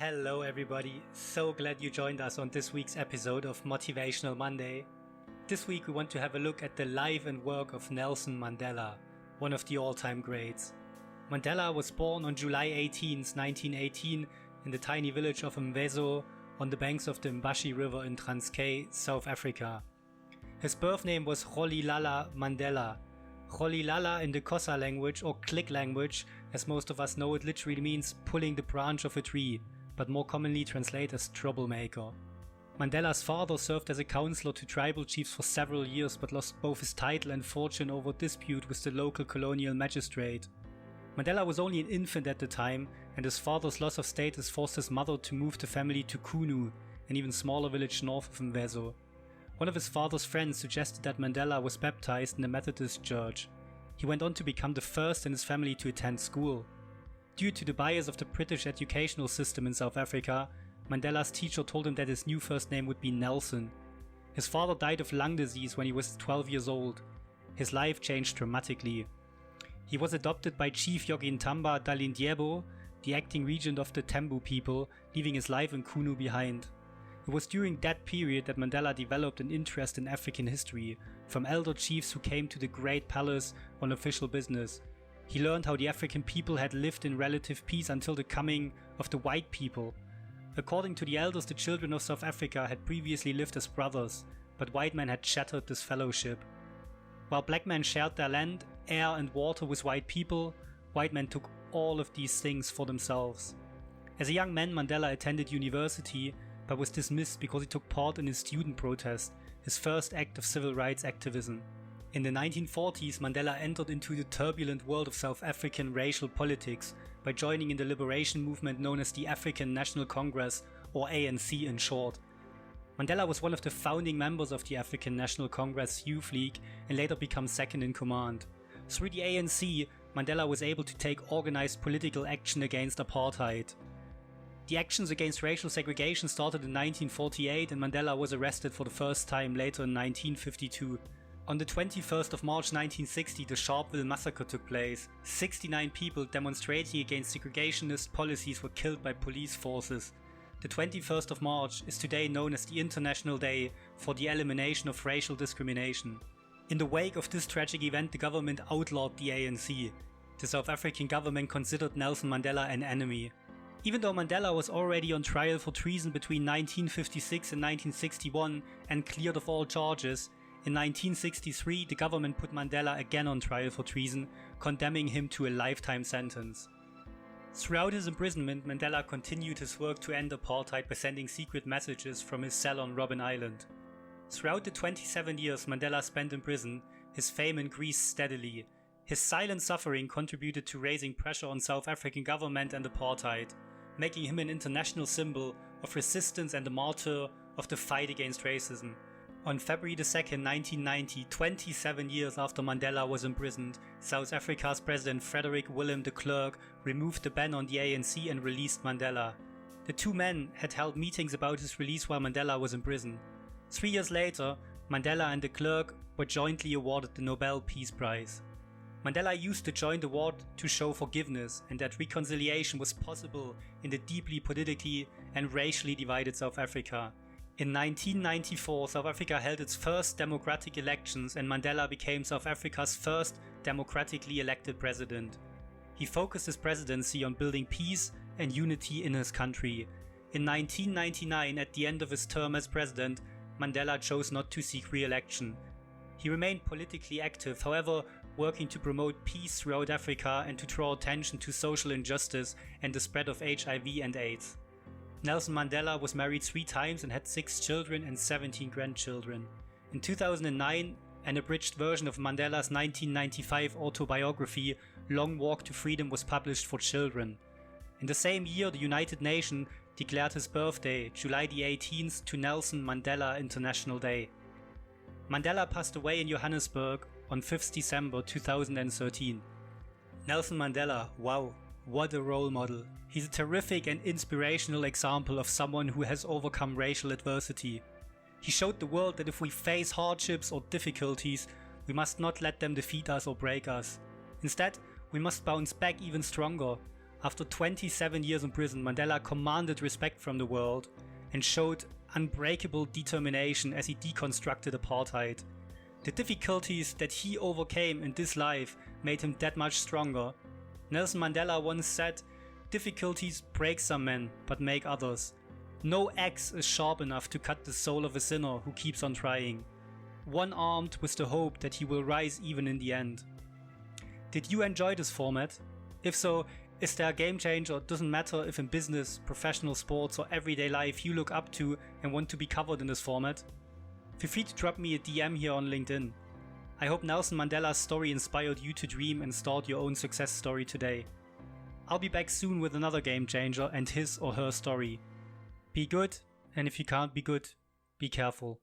Hello everybody, so glad you joined us on this week's episode of Motivational Monday. This week we want to have a look at the life and work of Nelson Mandela, one of the all-time greats. Mandela was born on July 18, 1918 in the tiny village of Mvezo on the banks of the Mbashi River in Transkei, South Africa. His birth name was Rolihlahla Mandela. Rolihlahla in the Xhosa language or Click language, as most of us know, it literally means pulling the branch of a tree, but more commonly translated as troublemaker. Mandela's father served as a counselor to tribal chiefs for several years but lost both his title and fortune over a dispute with the local colonial magistrate. Mandela was only an infant at the time, and his father's loss of status forced his mother to move the family to Kunu, an even smaller village north of Mvezo. One of his father's friends suggested that Mandela was baptized in a Methodist church. He went on to become the first in his family to attend school. Due to the bias of the British educational system in South Africa, Mandela's teacher told him that his new first name would be Nelson. His father died of lung disease when he was 12 years old. His life changed dramatically. He was adopted by Chief Yogintamba Dalindyebo, the acting regent of the Tembu people, leaving his life in Kunu behind. It was during that period that Mandela developed an interest in African history, from elder chiefs who came to the Great Palace on official business. He learned how the African people had lived in relative peace until the coming of the white people. According to the elders, the children of South Africa had previously lived as brothers, but white men had shattered this fellowship. While black men shared their land, air and water with white people, white men took all of these things for themselves. As a young man, Mandela attended university, but was dismissed because he took part in a student protest, his first act of civil rights activism. In the 1940s, Mandela entered into the turbulent world of South African racial politics by joining in the liberation movement known as the African National Congress, or ANC in short. Mandela was one of the founding members of the African National Congress Youth League and later became second in command. Through the ANC, Mandela was able to take organized political action against apartheid. The actions against racial segregation started in 1948 and Mandela was arrested for the first time later in 1952. On the 21st of March 1960, the Sharpeville massacre took place. 69 people demonstrating against segregationist policies were killed by police forces. The 21st of March is today known as the International Day for the Elimination of Racial Discrimination. In the wake of this tragic event, the government outlawed the ANC. The South African government considered Nelson Mandela an enemy. Even though Mandela was already on trial for treason between 1956 and 1961 and cleared of all charges, in 1963 the government put Mandela again on trial for treason, condemning him to a lifetime sentence. Throughout his imprisonment, Mandela continued his work to end apartheid by sending secret messages from his cell on Robben Island. Throughout the 27 years Mandela spent in prison, his fame increased steadily. His silent suffering contributed to raising pressure on South African government and apartheid, making him an international symbol of resistance and a martyr of the fight against racism. On February 2, 1990, 27 years after Mandela was imprisoned, South Africa's President Frederick Willem de Klerk removed the ban on the ANC and released Mandela. The two men had held meetings about his release while Mandela was in prison. 3 years later, Mandela and de Klerk were jointly awarded the Nobel Peace Prize. Mandela used the joint award to show forgiveness and that reconciliation was possible in the deeply politically and racially divided South Africa. In 1994, South Africa held its first democratic elections and Mandela became South Africa's first democratically elected president. He focused his presidency on building peace and unity in his country. In 1999, at the end of his term as president, Mandela chose not to seek re-election. He remained politically active, however, working to promote peace throughout Africa and to draw attention to social injustice and the spread of HIV and AIDS. Nelson Mandela was married 3 times and had 6 children and 17 grandchildren. In 2009, an abridged version of Mandela's 1995 autobiography, Long Walk to Freedom, was published for children. In the same year, the United Nations declared his birthday, July the 18th, to Nelson Mandela International Day. Mandela passed away in Johannesburg on 5th December 2013. Nelson Mandela, wow, what a role model. He's a terrific and inspirational example of someone who has overcome racial adversity. He showed the world that if we face hardships or difficulties, we must not let them defeat us or break us. Instead, we must bounce back even stronger. After 27 years in prison, Mandela commanded respect from the world and showed unbreakable determination as he deconstructed apartheid. The difficulties that he overcame in this life made him that much stronger. Nelson Mandela once said, "Difficulties break some men, but make others. No axe is sharp enough to cut the soul of a sinner who keeps on trying. One armed with the hope that he will rise even in the end." Did you enjoy this format? If so, is there a game changer? It doesn't matter if in business, professional sports or everyday life you look up to and want to be covered in this format. Feel free to drop me a DM here on LinkedIn. I hope Nelson Mandela's story inspired you to dream and start your own success story today. I'll be back soon with another game changer and his or her story. Be good, and if you can't be good, be careful.